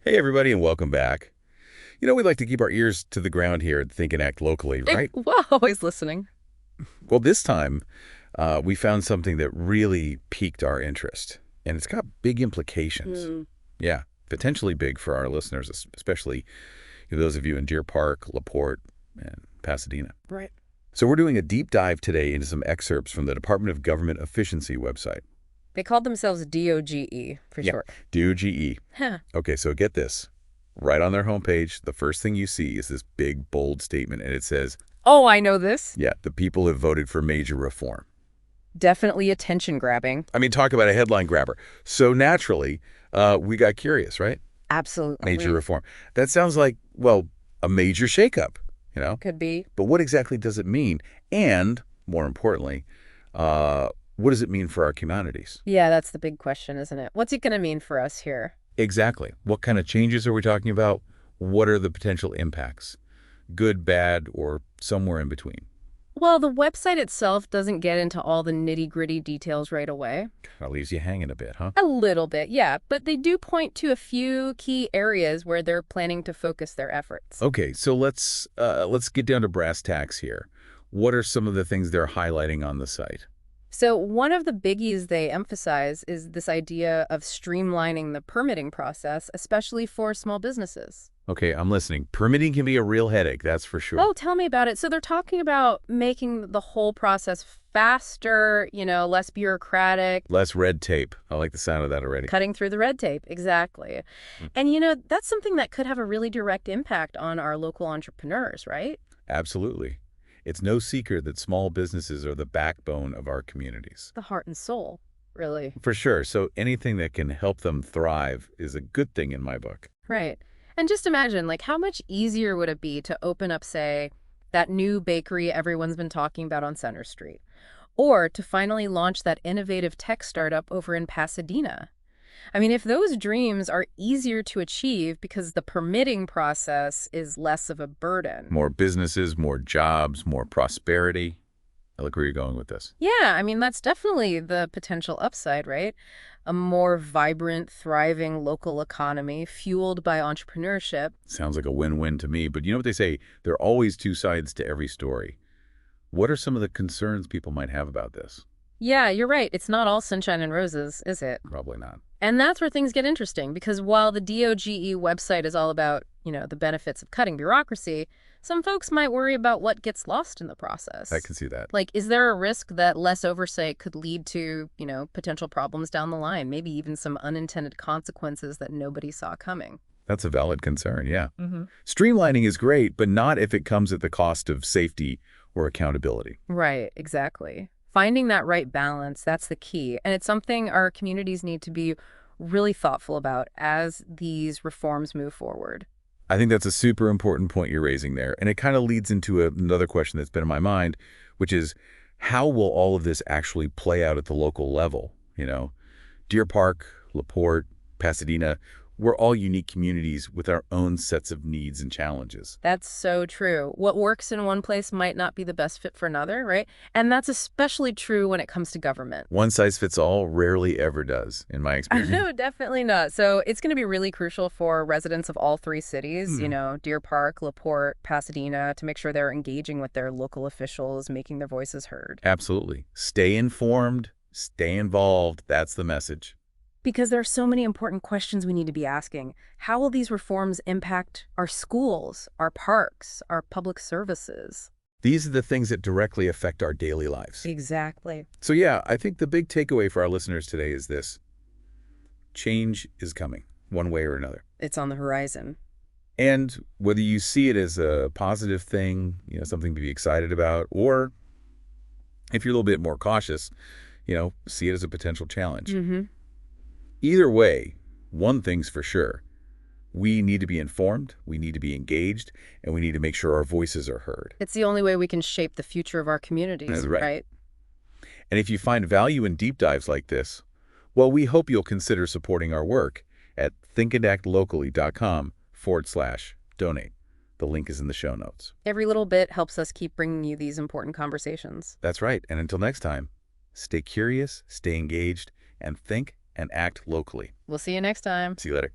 Hey, everybody, and welcome back. We like to keep our ears to the ground here at Think and Act Locally, right? Well, always listening. Well, this time, we found something that really piqued our interest, and it's got big implications. Hmm. Yeah, potentially big for our listeners, especially those of you in Deer Park, LaPorte, and Pasadena. Right. So we're doing a deep dive today into some excerpts from the Department of Government Efficiency website. They called themselves DOGE for Yeah, short. DOGE. Huh. Okay, so get this. Right on their homepage, the first thing you see is this big, bold statement, and it says, Oh, I know this. yeah, the people have voted for major reform. Definitely attention grabbing. I mean, talk about a headline grabber. So naturally, we got curious, right? Major Absolutely. reform. That sounds like, well, a major shakeup, you know? Could be. But what exactly does it mean? And more importantly, what does it mean for our communities? Yeah, that's the big question, isn't it? What's it going to mean for us here? Exactly. What kind of changes are we talking about? What are the potential impacts? Good, bad, or somewhere in between? Well, the website itself doesn't get into all the nitty-gritty details right away. Kind of leaves you hanging a bit, huh? A little bit, yeah, but they do point to a few key areas where they're planning to focus their efforts. Okay, so let's get down to brass tacks here. What are some of the things they're highlighting on the site? So one of the biggies they emphasize is this idea of streamlining the permitting process, especially for small businesses. Okay, I'm listening. Permitting can be a real headache, that's for sure. Oh, tell me about it. So they're talking about making the whole process faster, less bureaucratic, Less red tape. I like the sound of that already. cutting through the red tape. Exactly. Mm. And, that's something that could have a really direct impact on our local entrepreneurs, right? Absolutely. It's no secret that small businesses are the backbone of our communities. The heart and soul, really. For sure. So anything that can help them thrive is a good thing in my book. Right. And just imagine, like, how much easier would it be to open up, say, that new bakery everyone's been talking about on Center Street? Or to finally launch that innovative tech startup over in Pasadena? I mean, if those dreams are easier to achieve because the permitting process is less of a burden. More businesses, more jobs, more prosperity. I look where you're going with this. Yeah, I mean, that's definitely the potential upside, right? A more vibrant, thriving local economy fueled by entrepreneurship. Sounds like a win-win to me, but you know what they say? There are always two sides to every story. What are some of the concerns people might have about this? Yeah, you're right. It's not all sunshine and roses, is it? Probably not. And that's where things get interesting because while the DOGE website is all about, the benefits of cutting bureaucracy, some folks might worry about what gets lost in the I process. can see that. Like, is there a risk that less oversight could lead to, potential problems down the line, maybe even some unintended consequences that nobody saw coming? That's a valid concern, yeah. Hmm. Streamlining is great, but not if it comes at the cost of safety or accountability. Right, exactly. Finding that right balance, that's the key. And it's something our communities need to be really thoughtful about as these reforms move forward. I think that's a super important point you're raising there, and it kind of leads into another question that's been in my mind, which is how will all of this actually play out at the local level? Deer Park, LaPorte, Pasadena, we're all unique communities with our own sets of needs and challenges. That's so true. What works in one place might not be the best fit for another, right? And that's especially true when it comes to government. One size fits all rarely ever does, in my experience. No, definitely not. So it's going to be really crucial for residents of all three cities, Deer Park, LaPorte, Pasadena, to make sure they're engaging with their local officials, making their voices heard. Absolutely. Stay informed, stay involved. That's the message. Because there are so many important questions we need to be asking. How will these reforms impact our schools, our parks, our public services? These are the things that directly affect our daily lives. Exactly. So yeah, I think the big takeaway for our listeners today is this. Change is coming, one way or another. It's on the horizon. And whether you see it as a positive thing, something to be excited about, or if you're a little bit more cautious, see it as a potential challenge. Mm-hmm. Either way, one thing's for sure. We need to be informed, we need to be engaged, and we need to make sure our voices are heard. It's the only way we can shape the future of our communities, That's right. right? And if you find value in deep dives like this, well, we hope you'll consider supporting our work at thinkandactlocally.com/donate. The link is in the show notes. Every little bit helps us keep bringing you these important conversations. That's right. And until next time, stay curious, stay engaged, and think and act locally. We'll see you next time. See you later.